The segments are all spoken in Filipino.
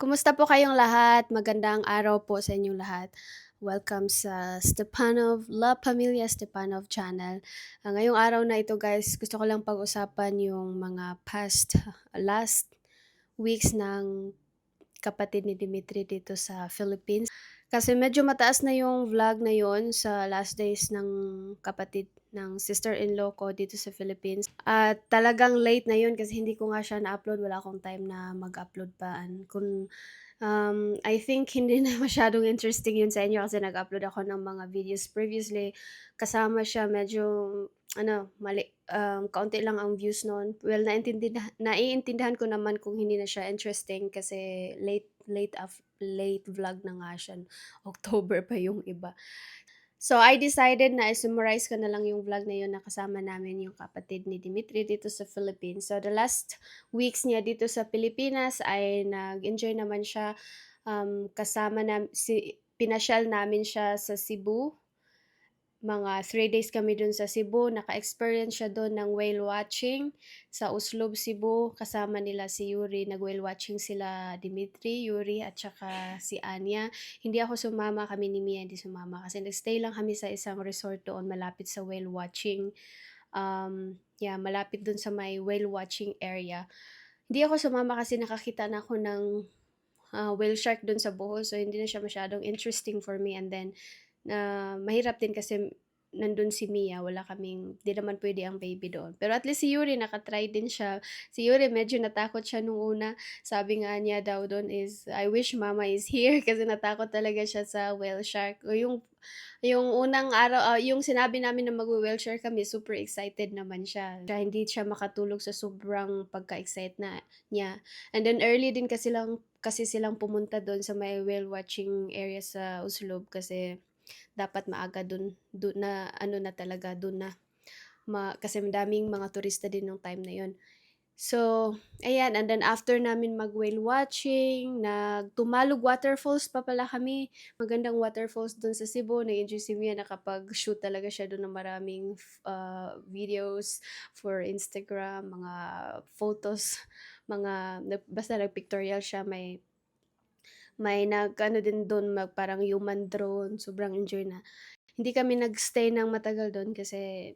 Kumusta po kayong lahat? Magandang araw po sa inyong lahat. Welcome sa Stepanov La Pamilya Stepanov channel. Ngayong araw na ito guys, gusto ko lang pag-usapan yung mga last weeks ng kapatid ni Dimitri dito sa Philippines. Kasi medyo mataas na yung vlog na yon sa last days ng kapatid ng sister-in-law ko dito sa Philippines. At talagang late na yun kasi hindi ko nga siya na-upload. Wala akong time na mag-upload pa. I think hindi na masyadong interesting yun sa inyo kasi nag-upload ako ng mga videos previously. Kasama siya medyo, kaunti lang ang views noon. Well, naiintindihan ko naman kung hindi na siya interesting kasi late vlog na nga siya. October pa yung iba. So, I decided na i-summarize ko na lang yung vlog na yun na kasama namin yung kapatid ni Dimitri dito sa Philippines. So, the last weeks niya dito sa Pilipinas ay nag-enjoy naman siya. Pinasyal namin siya sa Cebu. Mga 3 days kami dun sa Cebu. Naka-experience siya dun ng whale watching sa Uslob, Cebu. Kasama nila si Yuri. Nag-whale watching sila Dimitri, Yuri, at saka si Anya. Hindi ako sumama, kami ni Mia hindi sumama. Kasi nag-stay lang kami sa isang resort doon malapit sa whale watching. Malapit dun sa may whale watching area. Hindi ako sumama kasi nakakita na ako ng whale shark dun sa Bohol. So, hindi na siya masyadong interesting for me. And then, mahirap din kasi nandun si Mia, wala kaming, di naman pwede ang baby doon. Pero at least si Yuri, nakatry din siya. Si Yuri, medyo natakot siya nung una. Sabi nga niya daw doon is, I wish mama is here kasi natakot talaga siya sa whale shark. O yung unang araw, yung sinabi namin na mag-whale shark kami, super excited naman siya. Hindi siya makatulog sa sobrang pagka-excite niya. And then early din kasi silang pumunta doon sa may whale watching area sa Uslob kasi dapat maaga dun na ano na talaga dun na kasi madaming mga turista din nung time na yon. So, ayan, and then after namin mag-whale watching, nagtumalog waterfalls pa pala kami. Magandang waterfalls dun sa Cebu. Nag-enjoy si Mia, nakapag-shoot talaga siya dun ng maraming videos for Instagram, mga photos, basta nag-pictorial siya, may nag-ano din dun, parang human drone, sobrang enjoy na. Hindi kami nag-stay ng matagal dun kasi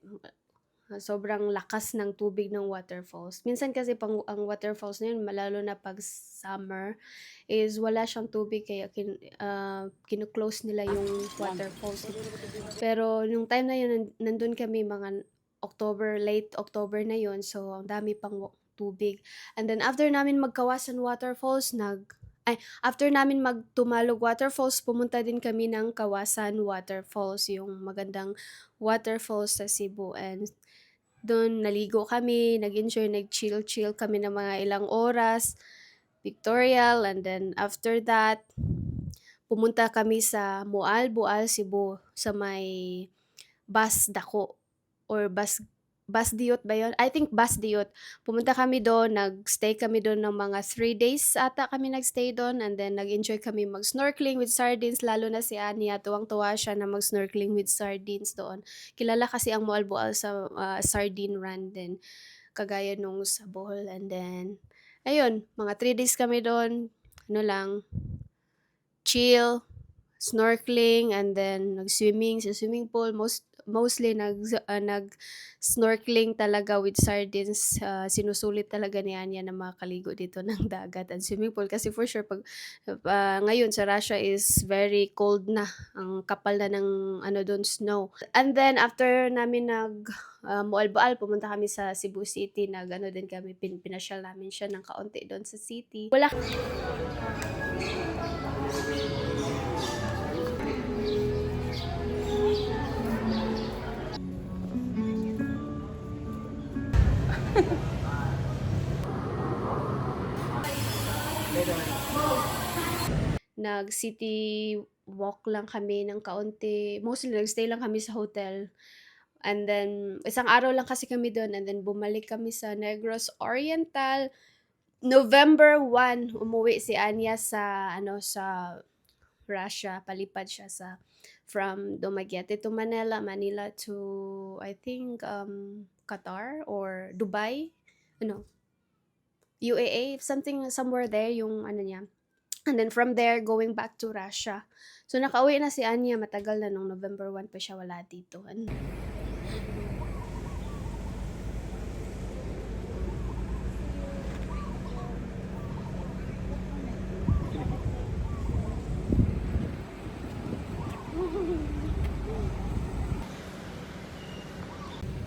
sobrang lakas ng tubig ng waterfalls. Minsan kasi ang waterfalls na yun, lalo na pag summer, is wala siyang tubig kaya kino-close nila yung waterfalls. Pero yung time na yun, nandun kami mga late October na yun, so ang dami pang tubig. And then after namin magkawasan waterfalls, after namin magtumalog waterfalls, pumunta din kami ng Kawasan Waterfalls, yung magandang waterfalls sa Cebu. And doon naligo kami, nag-enjoy, nag-chill kami ng mga ilang oras, pictorial, and then after that, pumunta kami sa Boal, Cebu, sa may Bas Dako or Bas Diot ba yun? I think Bas Diot. Pumunta kami doon, nag-stay kami doon ng mga 3 days ata kami nag-stay doon, and then nag-enjoy kami mag-snorkeling with sardines, lalo na si Anya, tuwang-tuwa siya na mag-snorkeling with sardines doon. Kilala kasi ang Boal sa sardine run din, kagaya nung sa Bohol. And then, ayun, mga 3 days kami doon, ano lang, chill, snorkeling, and then nag-swimming sa swimming pool. Mostly nag-snorkeling talaga with sardines. Sinusulit talaga ni Anya na makaligo dito ng dagat at swimming pool kasi for sure ngayon sa Russia is very cold na. Ang kapal na ng doon, snow. And then after namin Mualboal, pumunta kami sa Cebu City. Din kami, pinasyal namin siya ng kaunti doon sa city. Wala nag-city walk lang kami ng kaunti. Mostly nag-stay lang kami sa hotel. And then isang araw lang kasi kami doon, and then bumalik kami sa Negros Oriental. November 1, umuwi si Anya sa Russia. Palipad siya from Dumaguete to Manila to I think Qatar or Dubai, UAE, somewhere there yung niya. And then from there, going back to Russia. So nakauwi na si Anya, matagal na, nung November 1 pa siya wala dito. And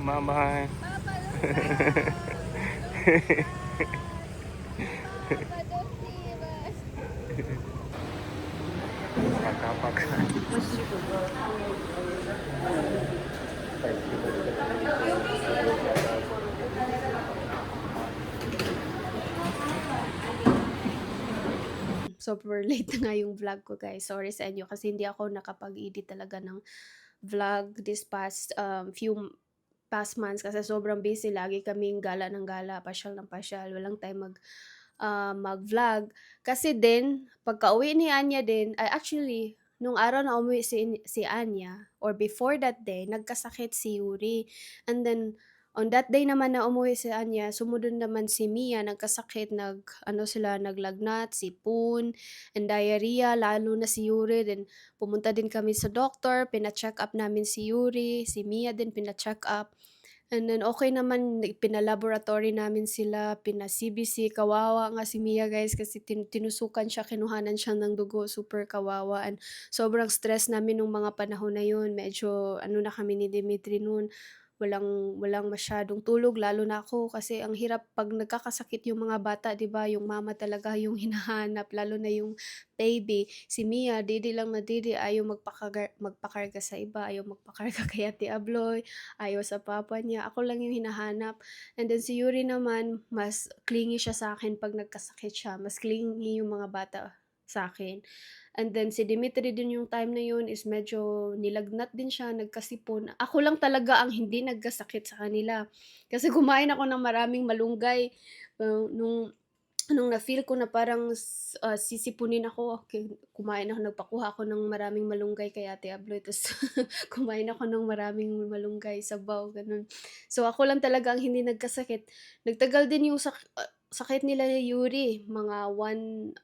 Bye-bye. Nakakapak. super late na nga yung vlog ko, guys. Sorry sa inyo kasi hindi ako nakapag-edit talaga ng vlog this past months kasi sobrang busy. Lagi kaming gala ng gala, pasyal ng pasyal. Walang time mag-vlog. Kasi din, pagka-uwi ni Anya din, ay actually, nung araw na umuwi si Anya, or before that day, nagkasakit si Yuri. And then, on that day naman na umuwi si Anya, sumunod naman si Mia, nagkasakit, naglagnat, sipon, and diarrhea, lalo na si Yuri. Then, pumunta din kami sa doctor, pina-check up namin si Yuri, si Mia din pina-check up. And then okay naman, pina-laboratory namin sila, pina-CBC, kawawa nga si Mia, guys, kasi tinusukan siya, kinuhanan siya ng dugo, super kawawa, and sobrang stress namin nung mga panahon na yun. Medyo ano na kami ni Dimitri nun, walang masyadong tulog, lalo na ako kasi ang hirap 'pag nagkakasakit yung mga bata, 'di ba, yung mama talaga yung hinahanap, lalo na yung baby. Si Mia didi lang na didi, ayaw magpakarga sa iba, ayaw magpakarga kay Ate Abloy, ayaw sa papa niya, ako lang yung hinahanap. And then si Yuri naman, mas clingy siya sa akin 'pag nagkasakit siya, mas clingy yung mga bata sa akin. And then si Dimitri din yung time na yun is medyo nilagnat din siya, nagkasipon. Ako lang talaga ang hindi nagkasakit sa kanila. Kasi kumain ako ng maraming malunggay. Nung na-feel ko na parang sisipunin ako, nagpakuha ako ng maraming malunggay kay Ate Abloy, tapos kumain ako ng maraming malunggay, sabaw, ganun. So ako lang talaga ang hindi nagkasakit. Nagtagal din yung sakit nila Yuri, mga one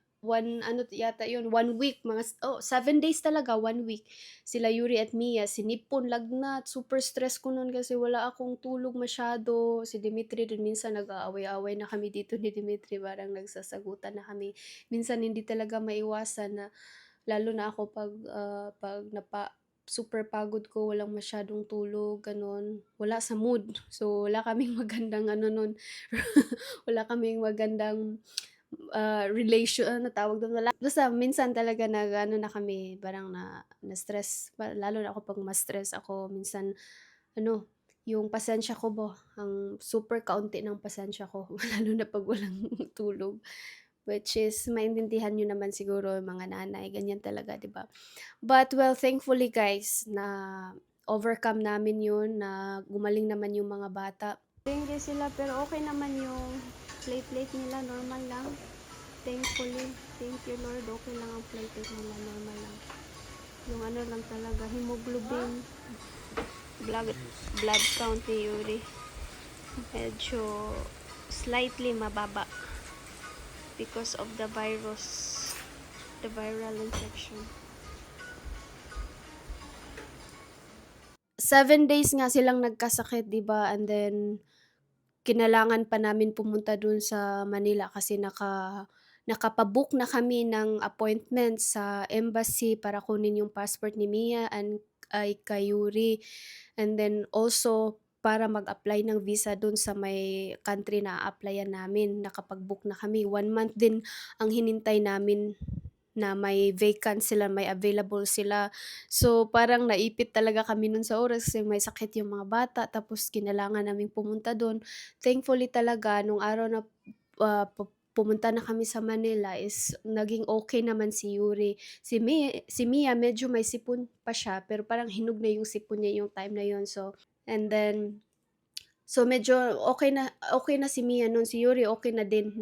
ano yata yun, 1 week, 7 days talaga, 1 week. Sila Yuri at Mia, sinipon, lagnat, super stress ko nun kasi wala akong tulog masyado. Si Dimitri din minsan nag-aaway-away na kami dito ni Dimitri, parang nagsasagutan na kami. Minsan hindi talaga maiwasan na, lalo na ako 'pag super pagod ko, walang masyadong tulog, gano'n. Wala sa mood. So, wala kaming magandang ano nun, wala kaming magandang ano tawag dun, wala, basta minsan talaga nag-ano na kami, parang na-stress, lalo na ako 'pag ma-stress ako minsan, ano, yung pasensya ko ba, ang super kaunti ng pasensya ko, lalo na 'pag walang tulog. Which is maintindihan niyo naman siguro yung mga nanay, ganyan talaga, 'di ba? But well, thankfully guys, na overcome namin yun, na gumaling naman yung mga bata. Hindi sila, pero okay naman yung plate nila, normal lang. Thankfully, thank you Lord, okay lang ang platelet nila, normal lang. Yung ano lang talaga, hemoglobin, blood, blood count ni Yuri, medyo slightly mababa because of the viral infection. 7 days nga silang nagkasakit, 'di ba? And then kinalangan pa namin pumunta dun sa Manila kasi nakapabook na kami ng appointment sa embassy para kunin yung passport ni Mia and kay Yuri. And then also para mag-apply ng visa dun sa may country na a-applyan namin, nakapag-book na kami. 1 month din ang hinintay namin na may vacant sila, may available sila. So, parang naipit talaga kami nun sa oras kasi may sakit yung mga bata, tapos kinailangan naming pumunta dun. Thankfully talaga nung araw na pumunta na kami sa Manila is naging okay naman si Yuri. Si Mia medyo may sipon pa siya, pero parang hinog na yung sipon niya yung time na yun. So, and then so medyo okay na si Mia nun, si Yuri okay na din,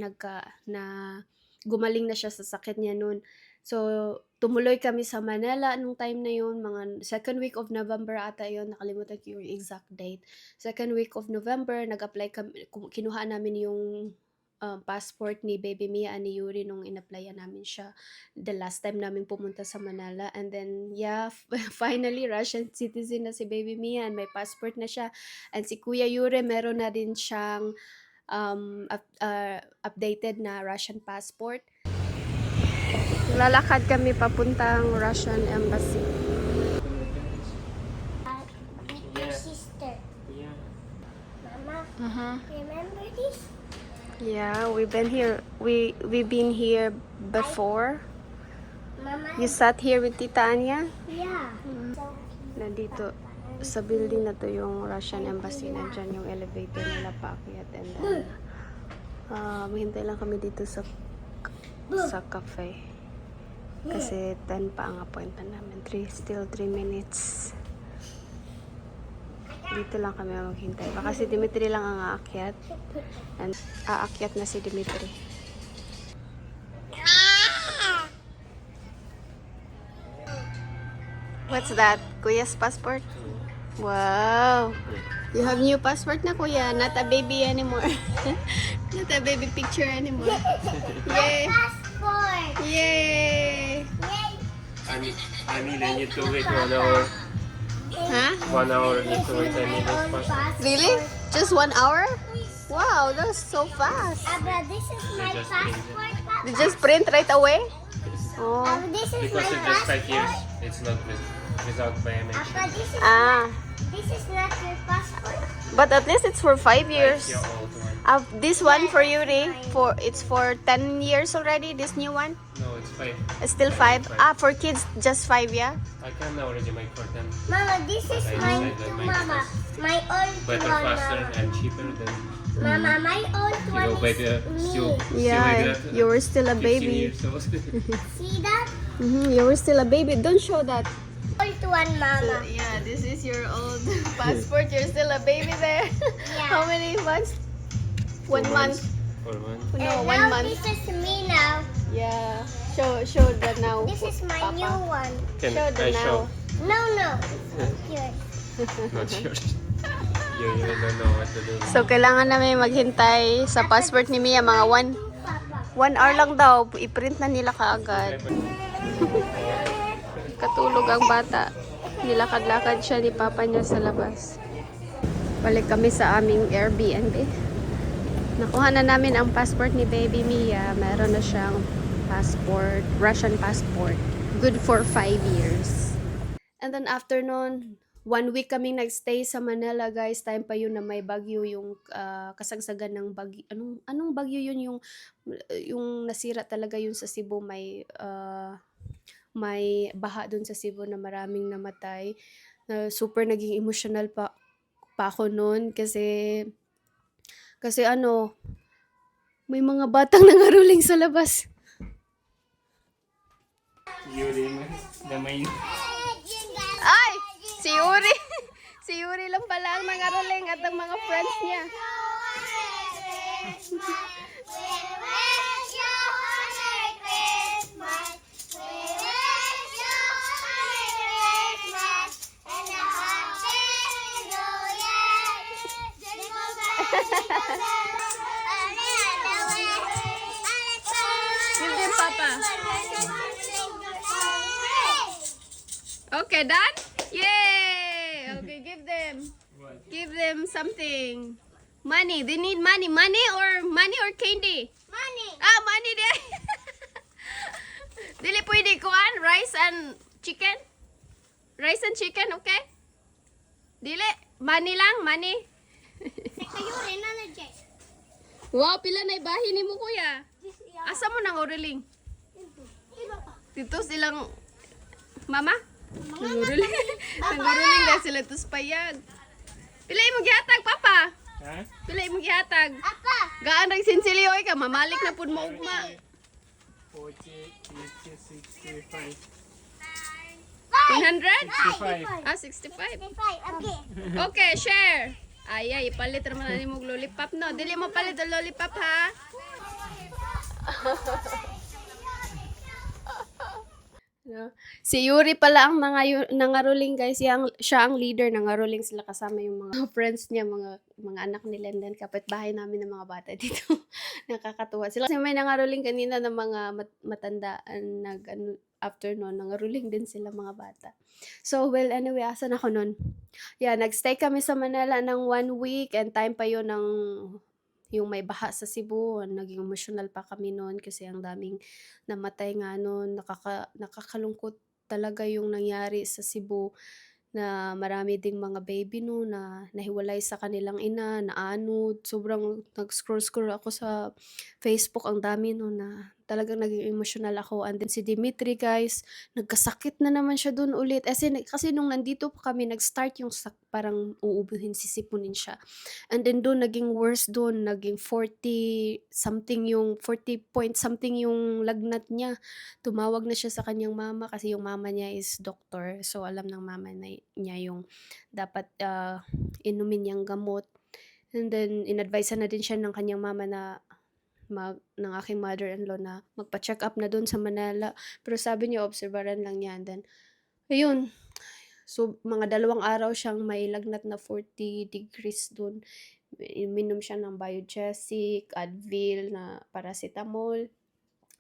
gumaling na siya sa sakit niya nun. So, tumuloy kami sa Manila nung time na yun, mga second week of November ata yun, nakalimutan ko yung exact date. Second week of November, nag-apply kami, kinuha namin yung passport ni Baby Mia and ni Yuri nung in-applyan namin siya the last time namin pumunta sa Manila. And then, yeah, finally, Russian citizen na si Baby Mia and may passport na siya. And si Kuya Yuri, meron na din siyang updated na Russian passport. Lalakad kami papuntang Russian Embassy. With your sister. Yeah. Mama, remember this? Yeah, we've been here. We've been here before. Mama? You sat here with Tita Anya. Yeah. So, Nandito sa building na to yung Russian Embassy. Nandyan yung elevator nila paakyat. And then, maghintay lang kami dito sa cafe. Kasi 10 pa ang appointment namin. Still 3 minutes. Dito lang kami maghintay. Baka si Dimitri lang ang aakyat. And aakyat na si Dimitri. What's that? Kuya's passport? Wow! You have new passport na, Kuya. Not a baby anymore. Not a baby picture anymore. Yay! passport! Yay! Yay! I mean, I need to wait 1 hour. Huh? 1 hour need to wait. I need this passport. Really? Just 1 hour? Wow, that's so fast. Abba, this is my just passport, Papa. You just print right away? Oh. Abba, this is Because my it's just 5 passport. years. It's not without biometric. Abba, Ah. this is not your passport. But at least it's for 5 years. Like your old one. This one for Yuri, it's for 10 years already, this new one? No, it's 5. It's still 5? Ah, for kids, just 5, yeah? I can already make for them. Mama, this is I my, decided my Mama, choice. my old Better, one, faster, Mama. and cheaper than Mama, my old you one know, by is the still me. Yeah, like that. you were still a 15 baby. years old. See that? You were still a baby. Don't show that. Old one, Mama. Yeah, this is your old passport. You're still a baby there. Yeah. How many months? 1 2 month. months. 4 months. No, And 1 now month. this is me now. Yeah. Show that now. This is my Papa. new one. Can Show the I now. show? No, no. Yours. Not yours. You don't know what to do. So, kailangan namin maghintay sa passport ni Mia. Mga 1 Papa. hour lang daw. I-print na nila kaagad. Katulog ang bata. Nilakad-lakad siya ni Papa niya sa labas. Balik kami sa aming Airbnb. Nakuha na namin ang passport ni Baby Mia. Meron na siyang passport, Russian passport. Good for 5 years. And then after nun, 1 week kaming nagstay sa Manila, guys. Time pa yun na may bagyo, yung kasagsagan ng bagyo. Anong bagyo yun? Yung nasira talaga yun sa Cebu. May baha dun sa Cebu na maraming namatay. Super naging emotional pa ako noon kasi may mga batang nangaruling sa labas. Yuri, the main. Ay! Si Yuri! Si Yuri lang pala ang nangaruling at ang mga friends niya. Give them, Papa. Okay, done? Yay! Okay, give them. Give them something. Money. They need money. Money or candy? Money. Ah, money din. Dili pwede kuan, rice and chicken? Rice and chicken, okay? Dili, money lang, money. Kayo rin na na-check. Wow, pila na ibahin ni mo, kuya. Asa mo nang uriling? Dito silang mama? Nanguruling. Nanguruling na sila tus payag. Pila mo gihatag, papa? Ha? Pila mo gihatag? Apa? Gaan rag sinsilioy ka, mamalik na pud mo ugma. 40, 50, 65. 100? 65. Ah, 65. Okay. Okay, share. Ay, ipalit naman na mo lollipop, no? Dili mo palit ang lollipop, ha? No? Si Yuri pala ang nangaroling guys, siya ang leader, nangaroling sila kasama yung mga friends niya, mga anak nila, and then kapitbahay namin ng mga bata dito. Nakakatuwa sila. Kasi may nangaroling kanina ng mga matandaan, after nun, nangaroling din sila mga bata. So, well, anyway, asan ako nun? Yeah, nagstay kami sa Manila ng 1 week, and time pa yun ng yung may baha sa Cebu. Naging emotional pa kami noon kasi ang daming namatay nga noon. Nakakalungkot talaga yung nangyari sa Cebu, na marami ding mga baby no na nahiwalay sa kanilang ina, naanod. Sobrang nag-scroll ako sa Facebook, ang dami no, na talagang naging emotional ako. And then si Dimitri guys, nagkasakit na naman siya dun ulit. Kasi nung nandito pa kami, nag-start yung parang uubuhin, sisipunin siya. And then doon naging worse doon, naging 40 something, yung 40 point something yung lagnat niya. Tumawag na siya sa kanyang mama kasi yung mama niya is doctor. So alam ng mama niya yung dapat inumin niyang gamot. And then inadvise na din siya ng kanyang mama na ng aking mother-in-law na magpa-check up na doon sa Manila. Pero sabi niya obserbaran lang niya. And then ayun, so mga 2 araw siyang may lagnat na 40 degrees doon. Minom siya ng Biogesic, Advil, na paracetamol.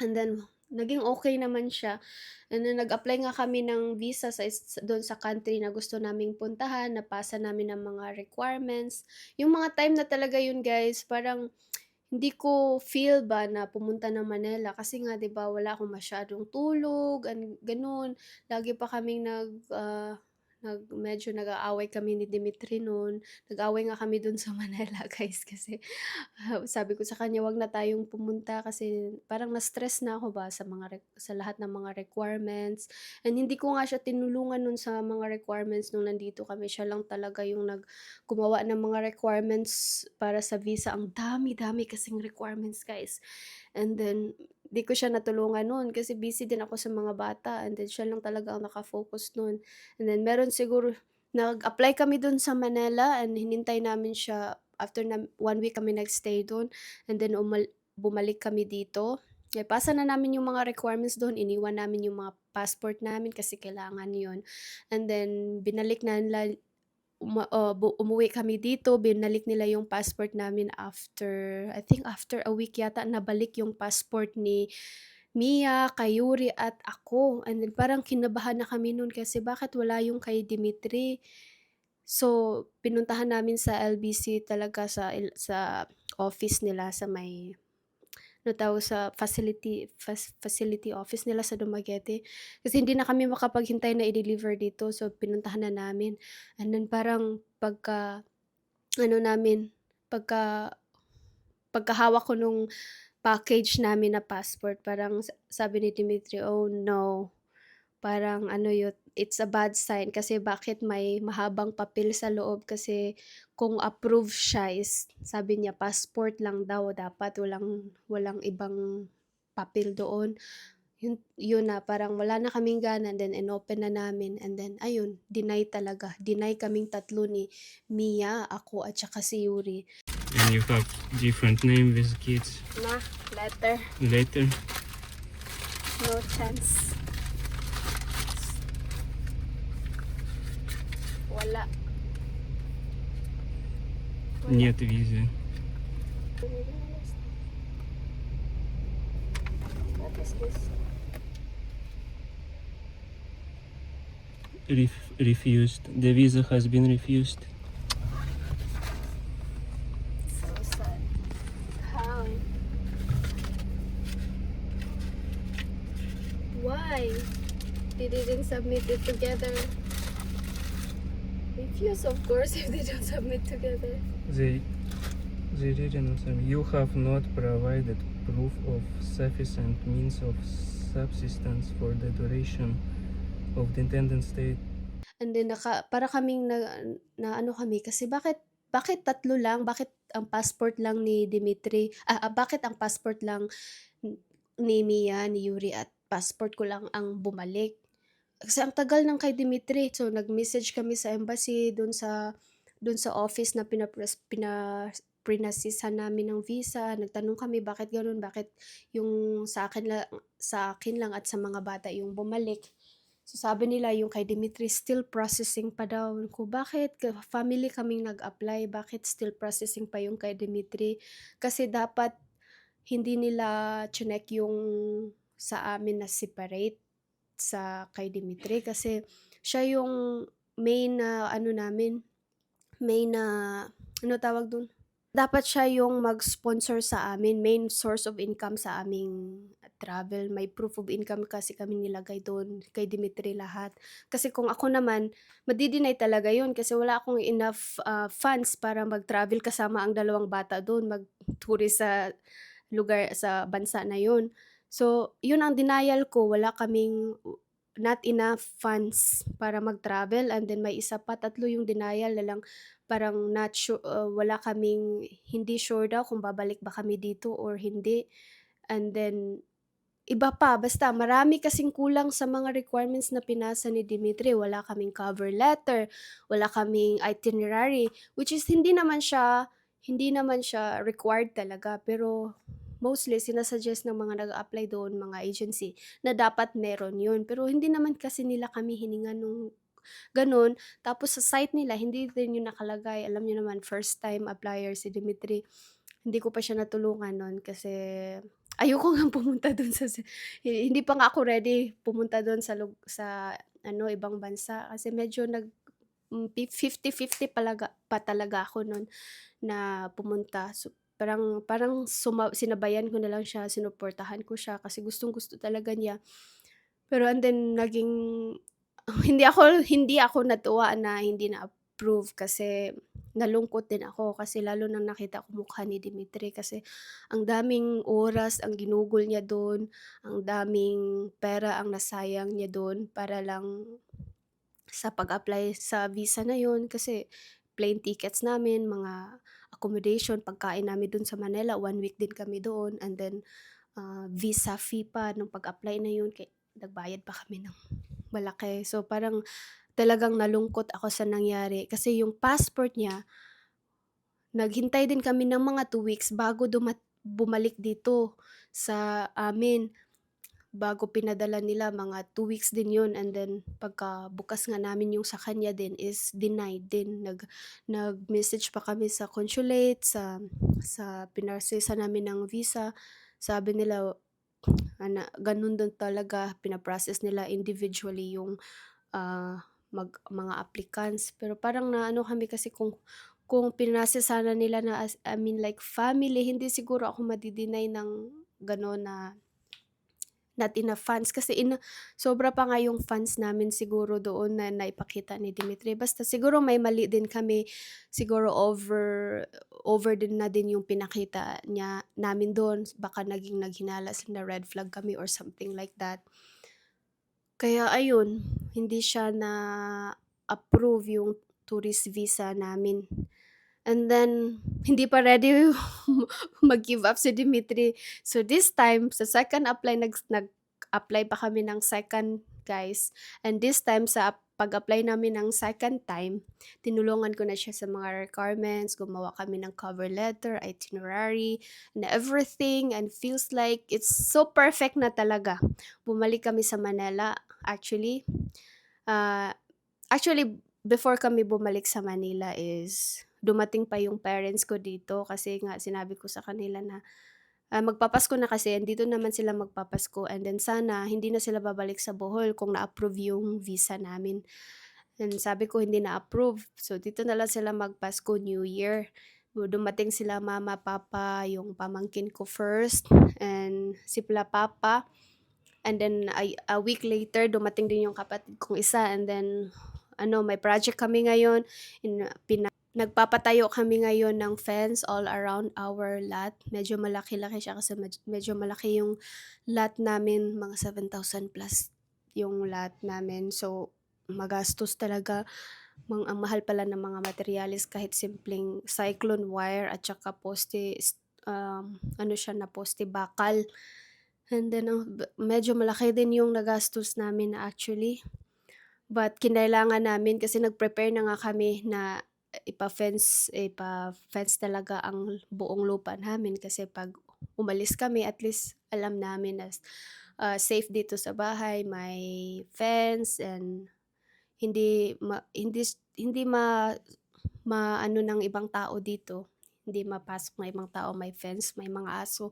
And then naging okay naman siya. And then nag-apply nga kami ng visa doon sa country na gusto naming puntahan, napasa namin ang mga requirements. Yung mga time na talaga yun guys, parang hindi ko feel ba na pumunta ng Manila kasi nga 'di ba wala akong masyadong tulog, gano'n. Lagi pa kaming medyo nag-aaway kami ni Dimitri no'n. Nag-away nga kami do'n sa Manila guys kasi sabi ko sa kanya, "Wag na tayong pumunta," kasi parang na-stress na ako ba sa lahat ng mga requirements. And hindi ko nga siya tinulungan no'n sa mga requirements nung nandito kami. Siya lang talaga yung gumawa ng mga requirements para sa visa. Ang dami-dami kasing requirements guys. And then 'di ko siya natulungan no'n kasi busy din ako sa mga bata, and then siya lang talaga ang naka-focus no'n. And then meron siguro, nag-apply kami do'n sa Manila, and hinintay namin siya after 1 week kami nag-stay do'n, and then bumalik kami dito. Pasa na namin yung mga requirements do'n, iniwan namin yung mga passport namin kasi kailangan 'yun. And then binalik na nila, umuwi kami dito, binalik nila yung passport namin after, I think after a week yata nabalik yung passport ni Mia, kay Yuri at ako. And then parang kinabahan na kami nun kasi bakit wala yung kay Dimitri. So, pinuntahan namin sa LBC talaga, sa office nila sa may ano tawag, sa facility office nila sa Dumaguete. Kasi hindi na kami makapaghintay na i-deliver dito, so pinuntahan na namin. And then parang ano namin, pagka pagkahawak ko nung package namin na passport, parang sabi ni Dimitri, "Oh no." Parang ano yun, it's a bad sign kasi bakit may mahabang papel sa loob, kasi kung approve siya is sabi niya passport lang daw dapat, walang ibang papel doon. Yun na parang wala na kaming gana, then inopen na namin, and then ayun, deny talaga. Deny kaming tatlo ni Mia, ako at saka si Yuri. And you have different name with kids Na, letter, later. no chance. Wala. Нет визы. What is this? Refused. The visa has been refused. So sad. How? Why? They didn't submit it together. Refuse, of course, if they don't submit together. They didn't. You have not provided proof of sufficient means of subsistence for the duration of the intended stay. And then para kaming na ano kami kasi bakit tatlo lang? Bakit ang passport lang ni Dimitri, bakit ang passport lang ni Mia, ni Yuri, at passport ko lang ang bumalik? Kasi ang tagal ng kay Dimitri. So nag-message kami sa embassy doon sa office na prinasisan namin ng visa. Nagtanong kami bakit gano'n, bakit yung sa akin lang at sa mga bata yung bumalik. So sabi nila yung kay Dimitri still processing pa daw. Ko bakit family kaming nag-apply, bakit still processing pa yung kay Dimitri? Kasi dapat hindi nila chinek yung sa amin na separate sa kay Dimitri kasi siya yung main na ano namin, main na ano tawag dun? Dapat siya yung mag-sponsor sa amin, main source of income sa aming travel. May proof of income kasi kami nilagay doon kay Dimitri lahat. Kasi kung ako naman, madi-deny talaga yun kasi wala akong enough funds para mag-travel kasama ang dalawang bata doon, mag-tourist sa lugar, sa bansa na yun. So, yun ang denial ko, wala kaming not enough funds para mag-travel and then may isa pa, tatlo yung denial na lang parang not sure, wala kaming hindi sure daw kung babalik ba kami dito or hindi. And then, iba pa, basta marami kasing kulang sa mga requirements na pinasa ni Dimitri. Wala kaming cover letter, wala kaming itinerary, which is hindi naman siya required talaga. Pero mostly, sinasuggest ng mga nag-apply doon, mga agency, na dapat meron yun. Pero hindi naman kasi nila kami hiningan nung gano'n. Tapos sa site nila hindi din yun nakalagay. Alam niyo naman first time applier si Dimitri. Hindi ko pa siya natulungan nun kasi ayoko ngang pumunta dun hindi pa nga ako ready pumunta dun sa ano, ibang bansa kasi medyo 50-50 pa talaga ako nun na pumunta. So, parang sinabayan ko na lang siya, sinuportahan ko siya kasi gustong-gusto talaga niya. Pero and then naging hindi ako natuwa na hindi na-approve kasi nalungkot din ako kasi lalo nang nakita ko mukha ni Dimitri kasi ang daming oras ang ginugol niya do'n, ang daming pera ang nasayang niya do'n para lang sa pag-apply sa visa na 'yun kasi plane tickets namin, mga accommodation, pagkain namin do'n sa Manila, 1 week din kami doon and then, visa fee pa nung pag-apply na 'yun nagbayad pa kami ng malaki. So, parang talagang nalungkot ako sa nangyari kasi yung passport niya, naghintay din kami ng mga 2 weeks bago bumalik dito sa amin. Bago pinadala nila mga 2 weeks din yun and then pagkabukas nga namin yung sa kanya din is denied din. Nag-message pa kami sa consulate, sa pinrosesa namin ng visa. Sabi nila ganun din talaga, pina-process nila individually yung mga applicants. Pero parang naano kami kasi kung pinasa sana nila na I mean like family, hindi siguro ako madi-deny ng gano'n na not enough funds kasi sobra pa nga yung funds namin siguro doon na naipakita ni Dimitri. Basta siguro may mali din kami, siguro over din na din yung pinakita niya namin doon. Baka naging naghinalas na red flag kami or something like that. Kaya ayun, hindi siya na-approve yung tourist visa namin. And then, hindi pa ready mag-give up si Dimitri. So this time, sa second apply, nag-apply pa kami ng second, guys. And this time, sa pag-apply namin ng second time, tinulungan ko na siya sa mga requirements, gumawa kami ng cover letter, itinerary, and everything, and feels like it's so perfect na talaga. Bumalik kami sa Manila, actually. Actually, before kami bumalik sa Manila is dumating pa yung parents ko dito kasi nga sinabi ko sa kanila na magpapasko na kasi, dito naman sila magpapasko and then sana hindi na sila babalik sa Bohol kung na-approve yung visa namin. And sabi ko hindi na-approve, so dito na lang sila magpasko, New Year. Dumating sila mama, papa, yung pamangkin ko first, and sila papa. And then a week later, dumating din yung kapatid kong isa and then may project kami ngayon, nagpapatayo kami ngayon ng fence all around our lot. Medyo malaki-laki siya kasi medyo malaki yung lot namin, mga 7,000 plus yung lot namin. So, magastos talaga. Ang mahal pala ng mga materialis kahit simpleng cyclone wire at saka poste, na poste bakal. And then, medyo malaki din yung nagastos namin actually. But kinailangan namin kasi nag-prepare na nga kami na ipa-fence talaga ang buong lupa namin kasi pag umalis kami at least alam namin na safe dito sa bahay, may fence and hindi maano ng ibang tao dito. Hindi mapasok ng ibang tao, may fence, may mga aso.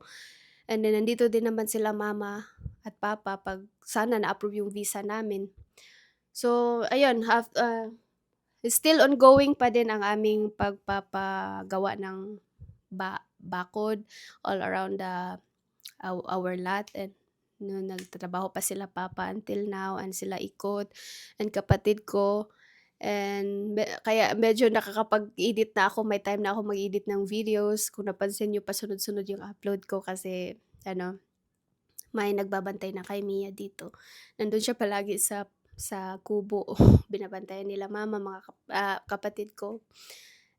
And then nandito din naman sila mama at papa pag sana na-approve yung visa namin. So ayun, still ongoing pa din ang aming pagpapagawa ng bakod all around our lot, and nagtatrabaho pa sila papa until now, and sila ikot and kapatid ko. And kaya medyo nakakapag-edit na ako, may time na ako mag-edit ng videos. Kung napansin niyo pa sunod-sunod yung upload ko kasi ano, may nagbabantay na kay Mia dito. Nandun siya palagi sa kubo. Binabantayan nila mama, mga kapatid ko.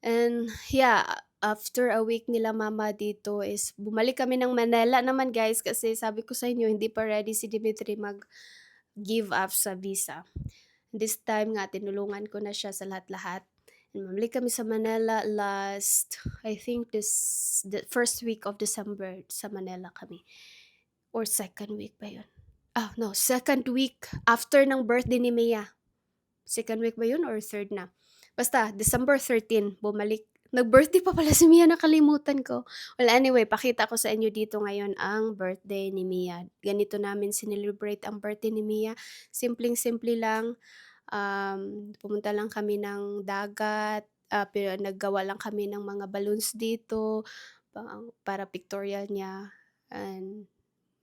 And yeah, after a week nila mama dito is bumalik kami ng Manila naman guys, kasi sabi ko sa inyo hindi pa ready si Dimitri mag-give up sa visa. This time nga tinulungan ko na siya sa lahat-lahat. And bumalik kami sa Manila last, I think the first week of December sa Manila kami. Or second week ba yun? No, second week after ng birthday ni Mia. Second week ba yun or third na? Basta, December 13, bumalik. Nag-birthday pa pala si Mia, nakalimutan ko. Well, anyway, pakita ko sa inyo dito ngayon ang birthday ni Mia. Ganito namin sinelebrate ang birthday ni Mia. Simpleng-simple lang. Pumunta lang kami ng dagat. Pero naggawa lang kami ng mga balloons dito para pictorial niya. And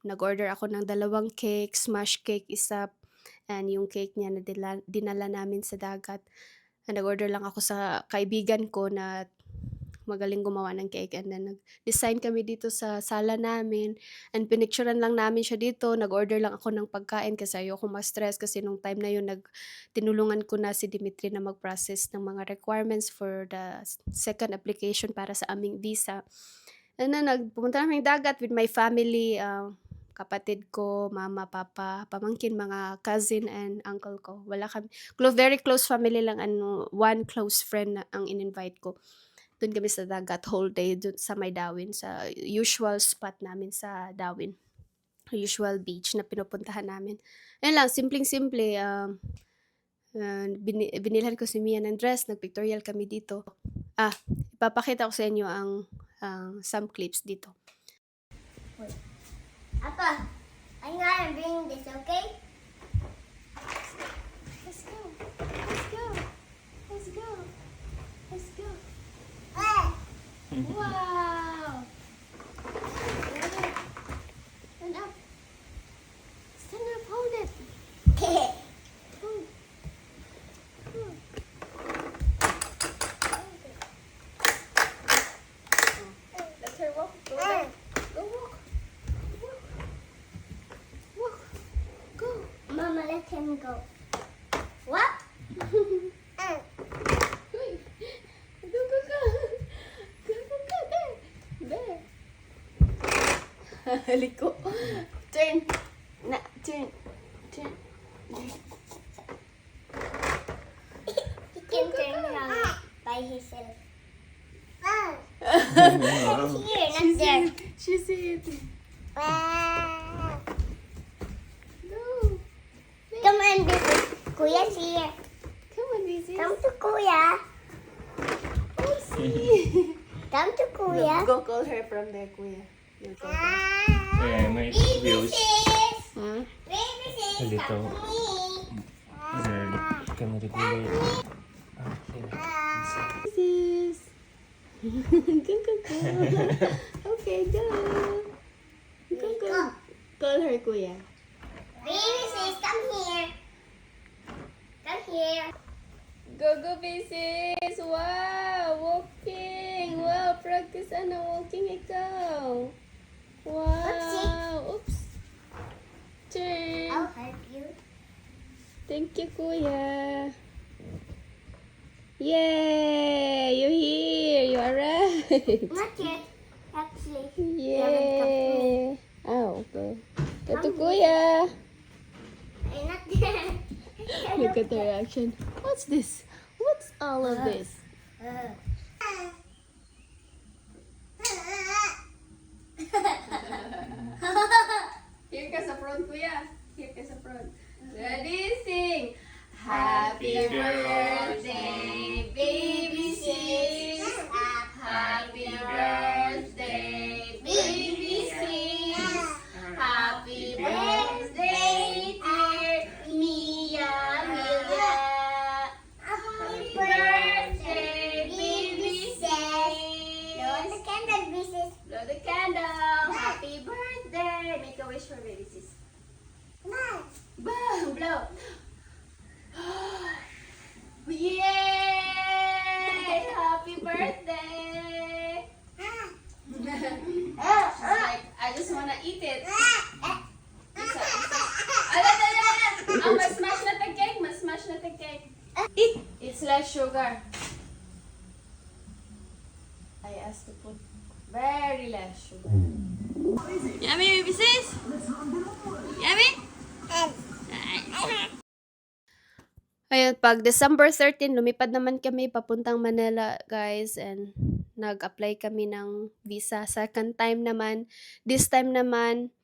nag-order ako ng 2 cake, smash cake isa, and yung cake niya na dinala namin sa dagat. And nag-order lang ako sa kaibigan ko na magaling gumawa ng cake, and then nag-design kami dito sa sala namin, and pinicturean lang namin siya dito. Nag-order lang ako ng pagkain kasi ayoko ma-stress, kasi nung time na yun tinulungan ko na si Dimitri na mag-process ng mga requirements for the second application para sa aming visa. And then pumunta namin dagat with my family, kapatid ko, mama, papa, pamangkin, mga cousin and uncle ko. Wala kami, very close family lang, and one close friend na ang in-invite ko. Doon kami sa dagat whole day, doon sa may Darwin, sa usual spot namin sa Darwin. Usual beach na pinupuntahan namin. Ayun lang, simpleng-simple. Binilhan ko si Mia ng dress, nag-pictorial kami dito. Ipapakita ko sa inyo ang some clips dito. Appa, I'm gonna bring this, okay? Let's go. Let's go. Let's go. Let's go. Wow. Stand up. Stand up. Hold it. Hold. Hold. Let her walk. Go there. Go walk. Walk. Go. Mama, let him go. What? Uy. Go, go, go. Go, go, go. There. There. Liko. Turn. Turn. Turn. He can turn around by himself. Here, not there. She said. Go. Come on, baby. Kuya's here. Come on, Mrs. Come to Kuya. Come to Kuya. Go call her from there, Kuya. You call her. Yeah, my Baby views. sis. Hmm? Baby sis, A little. come to me. Can regulate. Okay. Mrs. Go, go, go. Okay, go. Go, go. Call her, Kuya. Baby sis, come here. Come here. Go, go, Mrs. Wow, walking. Wow, practice walking ikaw. Wow. Oops. Turn. I'll help you. Thank you, Kuya. Yay! You're here. You are right. Not yet, actually. Yay! Oh, okay. Go to Kuya. I'm not there. Look at her reaction. What's this? What's all of this? You're Here ka sa front, kuya. Here ka sa front. Ready, sing! Happy birthday, baby sis! Happy birthday, baby sis! Happy birthday, dear Mia Mia! Happy birthday, baby sis! Blow the candle, Mrs. Blow the candle! Happy birthday! Make a wish for baby sis. Mom. Boom! Blow! Yay! Happy birthday! I just wanna eat it. Isa. Mas-smash na the cake. Mas-smash na the cake. Eat! It's less sugar. I asked to put very less sugar. Yummy, baby sis? Yummy? Ayun, pag December 13, lumipad naman kami papuntang Manila, guys, and nag-apply kami ng visa. Second time naman, this time naman,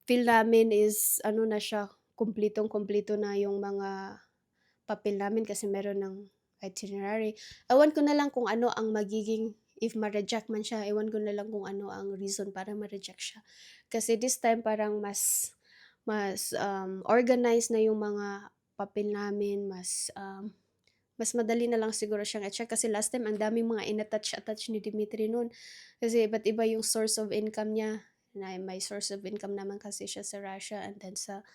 feel namin is, ano na siya, kumpletong-kumpleto na yung mga papel namin kasi meron ng itinerary. Ewan ko na lang kung ano ang magiging, if ma-reject man siya, ewan ko na lang kung ano ang reason para ma-reject siya. Kasi this time parang mas organized na yung mga papel namin, mas madali na lang siguro siyang i-check kasi last time ang daming mga in-attach ni Dimitri noon. Kasi iba't iba yung source of income niya. Na may source of income naman kasi siya sa Russia and then sa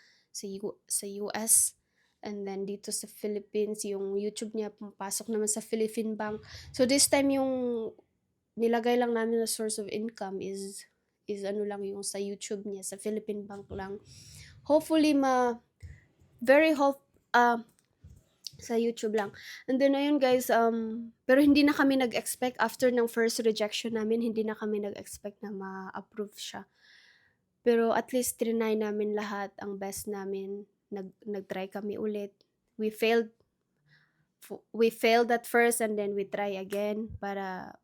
US. And then dito sa Philippines, yung YouTube niya pumapasok naman sa Philippine Bank. So this time yung nilagay lang namin na source of income is ano lang yung sa YouTube niya, sa Philippine Bank lang. Hopefully sa YouTube lang. And then ayun guys, pero hindi na kami nag-expect after ng first rejection namin, hindi na kami nag-expect na ma-approve siya. Pero at least trinay namin lahat, ang best namin. Nag-try kami ulit. We failed at first and then we try again para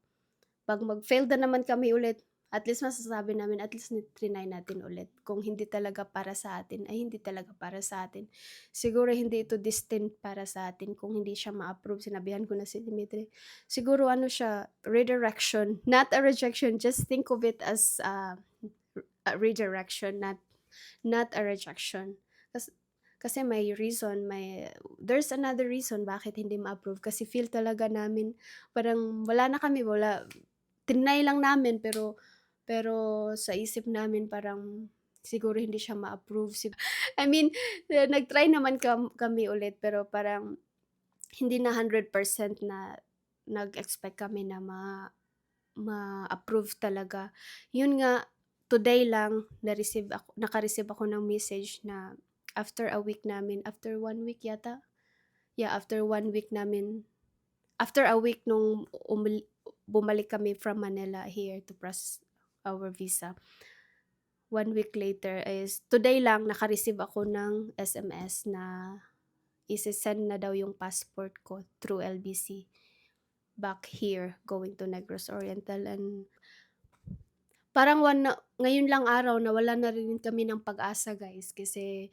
pag mag-fail na naman kami ulit, at least masasabi namin, at least trinay natin ulit. Kung hindi talaga para sa atin, ay hindi talaga para sa atin. Siguro hindi ito destined para sa atin kung hindi siya ma-approve. Sinabihan ko na si Dimitri. Siguro ano siya, redirection, not a rejection. Just think of it as a redirection, not a rejection. Kasi may reason, there's another reason bakit hindi ma-approve. Kasi feel talaga namin, parang wala na kami, trinay lang namin, pero sa isip namin parang siguro hindi siya ma-approve. I mean, nag-try naman kami ulit, pero parang hindi na 100% na nag-expect kami na ma-approve talaga. Yun nga, today lang, naka-receive ako ng message na after 1 week yata? Yeah, after 1 week namin, after a week nung bumalik kami from Manila here to process our visa. 1 week later is, today lang, naka-receive ako ng SMS na isi-send na daw yung passport ko through LBC back here, going to Negros Oriental. And parang ngayon lang araw, nawala na rin kami ng pag-asa, guys, kasi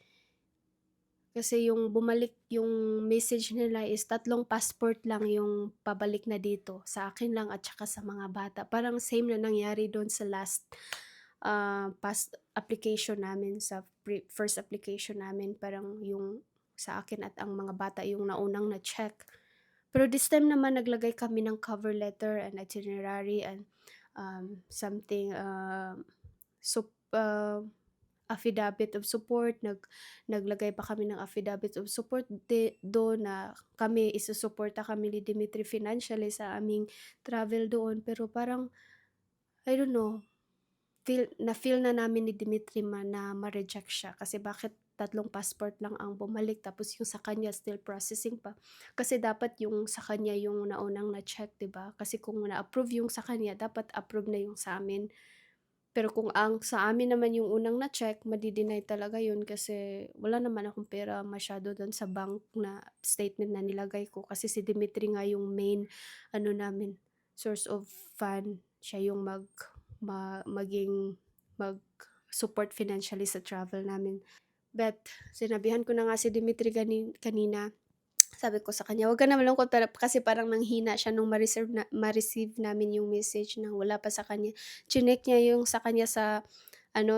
yung bumalik yung message nila is 3 passport lang yung pabalik na dito. Sa akin lang at saka sa mga bata. Parang same na nangyari doon sa last past application namin, sa first application namin. Parang yung sa akin at ang mga bata yung naunang na-check. Pero this time naman naglagay kami ng cover letter and itinerary and something affidavit of support. Naglagay pa kami ng affidavit of support doon na kami, isusuporta kami ni Dimitri financially sa aming travel doon. Pero parang, I don't know, feel na namin ni Dimitri na ma-reject siya. Kasi bakit 3 passport lang ang bumalik, tapos yung sa kanya still processing pa. Kasi dapat yung sa kanya yung naunang na-check, diba? Kasi kung na-approve yung sa kanya, dapat approve na yung sa amin. Pero kung ang sa amin naman yung unang na-check, madi-deny talaga yun kasi wala naman akong pera masyado doon sa bank na statement na nilagay ko. Kasi si Dimitri nga yung main source of fund. Siya yung support financially sa travel namin. But sinabihan ko na nga si Dimitri kanina, sabi ko sa kanya, "Wag ka na malungkot," kasi parang nanghina siya nung ma-receive namin yung message na wala pa sa kanya. Chineck niya yung sa kanya sa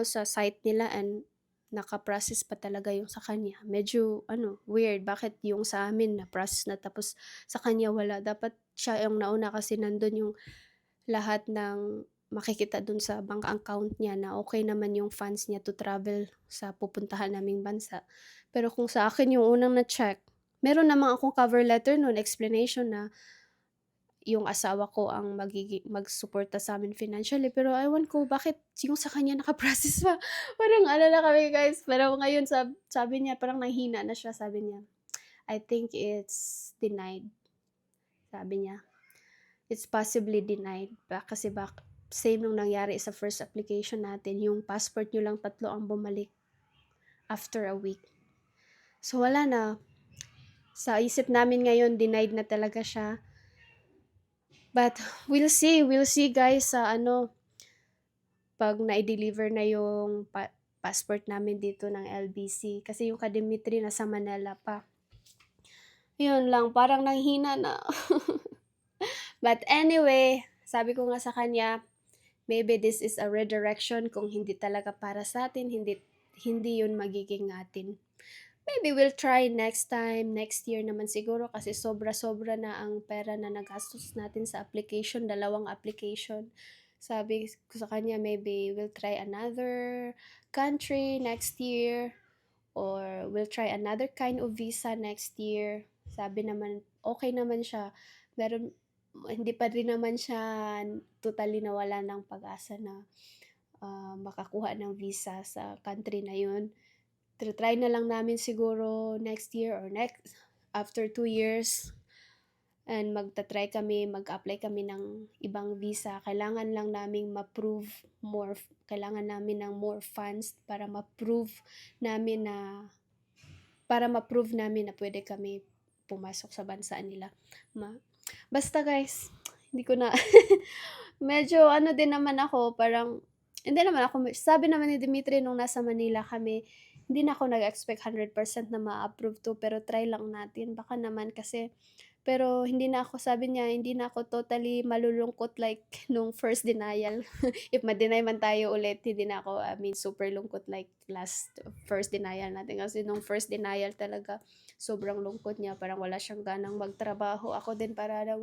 sa site nila and naka-process pa talaga yung sa kanya. Medyo weird, bakit yung sa amin na-process na tapos sa kanya wala. Dapat siya yung nauna kasi nandun yung lahat ng makikita dun sa bank account niya na okay naman yung funds niya to travel sa pupuntahan naming bansa. Pero kung sa akin yung unang na-check, meron naman akong cover letter nun, explanation na yung asawa ko ang magsuporta sa'min financially, pero ewan ko bakit yung sa kanya naka-process pa. Parang na kami guys, pero ngayon sabi niya parang nanghina na siya, sabi niya, "I think it's denied." Sabi niya, "It's possibly denied." Kasi same nung nangyari sa first application natin, yung passport niyo lang 3 ang bumalik after a week. So wala na, sa isip namin ngayon denied na talaga siya. But we'll see guys sa pag na-deliver na yung passport namin dito ng LBC. Kasi yung kay Dimitri nasa Manila pa. Yun lang, parang nanghina na. But anyway, sabi ko nga sa kanya, maybe this is a redirection. Kung hindi talaga para sa atin, hindi yun magiging atin. Maybe we'll try next time, next year naman siguro kasi sobra-sobra na ang pera na nagastos natin sa application, 2 application. Sabi ko sa kanya, maybe we'll try another country next year or we'll try another kind of visa next year. Sabi naman, okay naman siya. Pero hindi pa rin naman siya totally nawala ng pag-asa na makakuha ng visa sa country na yun. Try na lang namin siguro next year or after 2 years and mag-apply kami ng ibang visa. Kailangan lang naming kailangan namin ng more funds para ma-prove namin na pwede kami pumasok sa bansa nila. Basta guys, hindi ko na medyo din naman ako, parang hindi naman ako, sabi naman ni Dimitri nung nasa Manila kami, hindi na ako nag-expect 100% na ma-approve to, pero try lang natin, baka naman kasi, pero sabi niya, hindi na ako totally malulungkot like nung first denial. If ma-deny man tayo ulit, hindi na ako, super lungkot like first denial natin. Kasi nung first denial talaga, sobrang lungkot niya, parang wala siyang ganang magtrabaho. Ako din parang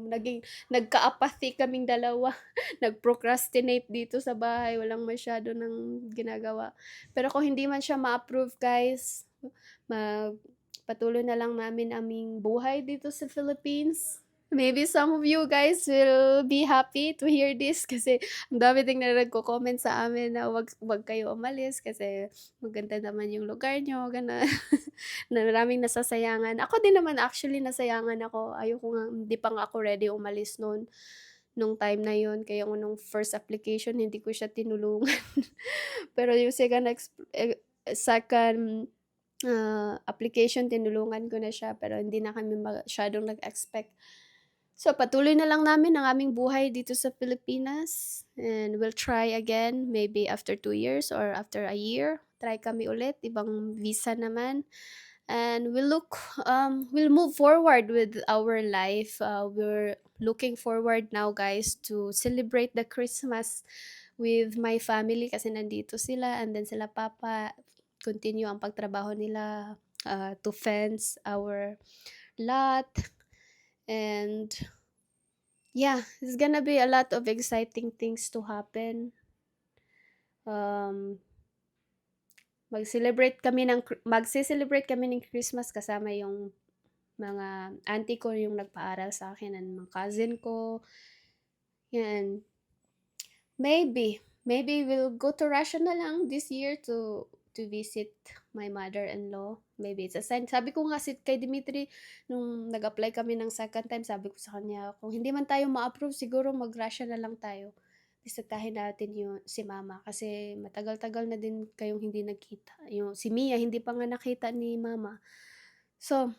nagka-apathy kaming dalawa. Nag-procrastinate dito sa bahay, walang masyado ng ginagawa. Pero kung hindi man siya ma-approve guys, patuloy na lang namin aming buhay dito sa Philippines. Maybe some of you guys will be happy to hear this kasi ang dami ding na nagko-comment sa amin na wag kayo umalis kasi maganda naman yung lugar nyo, gano'n. Na maraming nasasayangan. Ako din naman actually nasayangan ako. Hindi pa nga ako ready umalis nung time na yun. Kaya nung first application, hindi ko siya tinulungan. Pero yung second application, tinulungan ko na siya, pero hindi na kami masyadong nag-expect. So, patuloy na lang namin ang aming buhay dito sa Pilipinas. And we'll try again, maybe after 2 years or after a year. Try kami ulit, ibang visa naman. And we'll move forward with our life. We're looking forward now, guys, to celebrate the Christmas with my family kasi nandito sila, and then sila papa continue ang pagtrabaho nila to fence our lot. And yeah, it's gonna be a lot of exciting things to happen. Magse-celebrate kami ng Christmas kasama yung mga auntie ko yung nagpaaral sa akin and mga cousin ko. Yan. Maybe we'll go to Russia na lang this year to visit my mother-in-law. Maybe it's a sign. Sabi ko nga kay Dimitri, nung nag-apply kami ng second time, sabi ko sa kanya, kung hindi man tayo ma-approve, siguro mag-Russia na lang tayo. Bisitahin natin si mama kasi matagal-tagal na din kayong hindi nagkita. Si Mia, hindi pa nga nakita ni mama. So,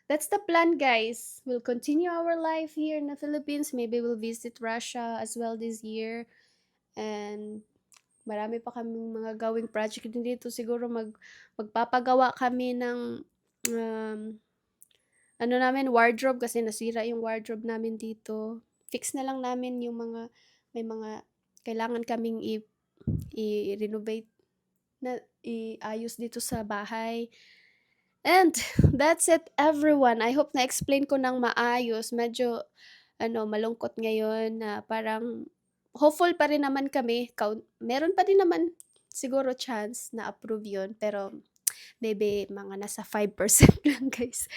that's the plan, guys. We'll continue our life here in the Philippines. Maybe we'll visit Russia as well this year. And marami pa kaming mga gawing project din dito. Siguro magpapagawa kami ng, ano namin, wardrobe kasi nasira yung wardrobe namin dito. Fix na lang namin yung may mga kailangan kaming i-renovate na iayos dito sa bahay. And that's it everyone. I hope na-explain ko ng maayos. Medyo malungkot ngayon na parang hopeful pa rin naman kami. Meron pa din naman siguro chance na approve yun. Pero maybe mga nasa 5% lang guys.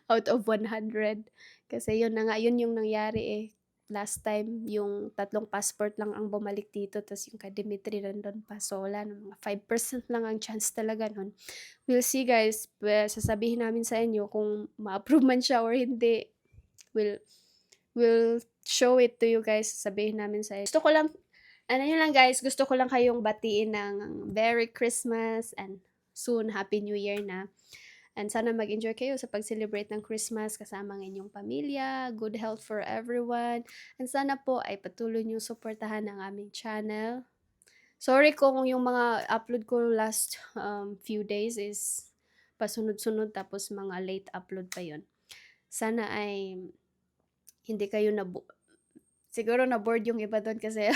Out of 100. Kasi yun na nga, yun yung nangyari eh. Last time, yung 3 passport lang ang bumalik dito, tapos yung kay Dimitri nandun pa. So, wala na, mga 5% lang ang chance talaga nun. We'll see guys, sasabihin namin sa inyo kung ma-approve man siya or hindi. We'll show it to you guys, sasabihin namin sa inyo. Gusto ko lang, yun lang guys, gusto ko lang kayong batiin ng Merry Christmas and soon Happy New Year na. And sana mag-enjoy kayo sa pag-celebrate ng Christmas kasama ng inyong pamilya. Good health for everyone. And sana po ay patuloy niyong suportahan ang aming channel. Sorry kung yung mga upload ko last few days is pasunod-sunod tapos mga late upload pa yon. Sana ay hindi kayo siguro na-bored yung iba doon kasi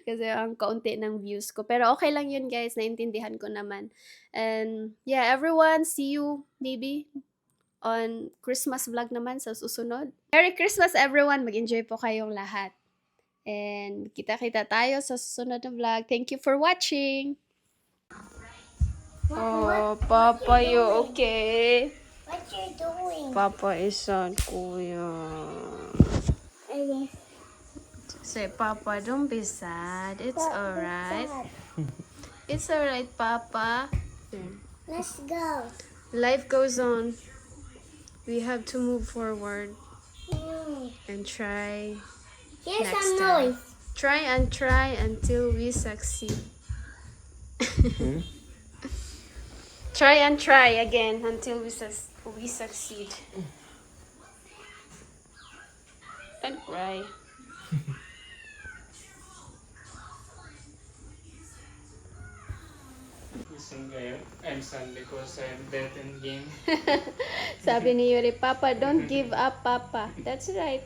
kasi ang kaunti ng views ko. Pero okay lang yun guys, naintindihan ko naman. And yeah, everyone, see you maybe on Christmas vlog naman sa susunod. Merry Christmas everyone! Mag-enjoy po kayong lahat. And kita-kita tayo sa susunod na vlog. Thank you for watching! Oh, Papa, you okay? What you doing? Papa is sad, kuya. Okay. Say, Papa, don't be sad. It's alright. It's alright, Papa. Let's go. Life goes on. We have to move forward and try. Here's Next some time. noise. Try and try until we succeed. Try and try again until we succeed. Don't cry. I'm sad because I'm dead in game. Sabi ni Yuri, Papa, don't give up, Papa. That's right.